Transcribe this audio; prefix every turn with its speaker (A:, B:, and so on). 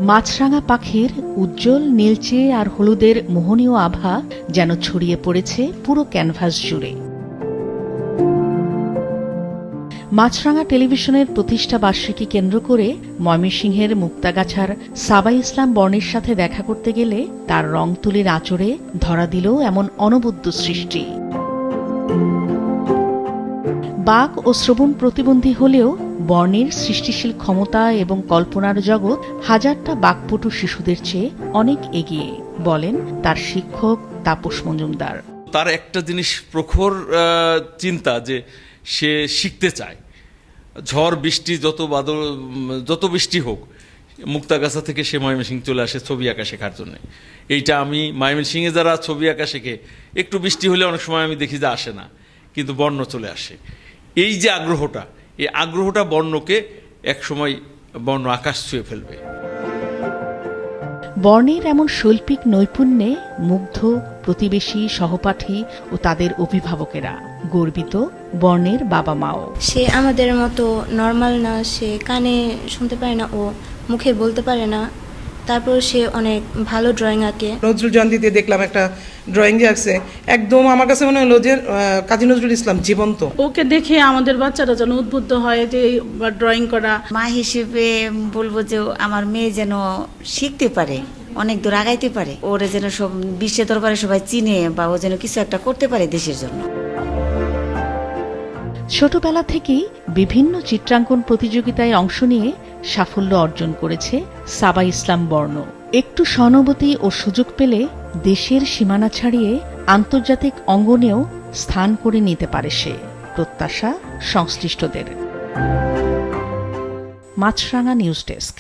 A: মাছরাঙা পাখির উজ্জ্বল নীলচে আর হলুদের মোহনীয় আভা যেন ছড়িয়ে পড়েছে পুরো ক্যানভাস জুড়ে। মাছরাঙা টেলিভিশনের প্রতিষ্ঠা বার্ষিকী কেন্দ্র করে ময়মনসিংহের মুক্তাগাছার সাবা ইসলাম বর্ণের সাথে দেখা করতে গেলে তার রং তুলির আঁচড়ে ধরা দিল এমন অনবদ্য সৃষ্টি। বাক ও শ্রবণ প্রতিবন্ধী হলেও বর্ণের সৃষ্টিশীল ক্ষমতা এবং কল্পনার জগৎ হাজারটা বাকপটু শিশুদের চেয়ে অনেক এগিয়ে, বলেন তার শিক্ষক তাপস মজুমদার।
B: তার একটা জিনিস প্রখর চিন্তা যে সে শিখতে চায়। ঝড় বৃষ্টি যত বৃষ্টি হোক, মুক্তাগাছা থেকে সে ময়মনসিংহ চলে আসে ছবি আঁকা শেখার জন্য। এইটা আমি ময়মনসিংহে যারা ছবি আঁকা শেখে, একটু বৃষ্টি হলে অনেক সময় আমি দেখি যে আসে না, কিন্তু বর্ণ চলে আসে। এই যে আগ্রহটা বর্ণকে একসময় বর্ণ আকাশ ছুঁয়ে ফেলবে।
A: বর্ণের এমন শৈল্পিক নৈপুণ্যে মুগ্ধ প্রতিবেশী, সহপাঠী ও তাদের অভিভাবকেরা। গর্বিত বর্ণের বাবা মাও।
C: সে আমাদের মতো নর্মাল না, সে কানে শুনতে পারে না ও মুখে বলতে পারে না, তারপর সে অনেক ভালো ড্রয়িং আঁকে।
D: নজরুল জয়ন্তীতে দেখলাম একটা ড্রয়িং যে আঁকছে, একদম আমার কাছে মনে হলো যে কাজী নজরুল ইসলাম জীবন্ত।
E: ওকে দেখে আমাদের বাচ্চারা যেন উদ্বুদ্ধ হয় যে ড্রয়িং করা।
F: মা হিসেবে বলবো যে আমার মেয়ে যেন শিখতে পারে, অনেক দূর আগাইতে পারে, ওরা যেন সব বিশ্বের দরবারে সবাই চিনে, বা ও যেন কিছু একটা করতে পারে দেশের জন্য।
A: ছোটবেলা থেকেই বিভিন্ন চিত্রাঙ্কন প্রতিযোগিতায় অংশ নিয়ে সাফল্য অর্জন করেছে সাবা ইসলাম বর্ণ। একটু সহানুভূতি ও সুযোগ পেলে দেশের সীমানা ছাড়িয়ে আন্তর্জাতিক অঙ্গনেও স্থান করে নিতে পারে সে, প্রত্যাশা সংশ্লিষ্টদের। মাছরাঙা নিউজ ডেস্ক।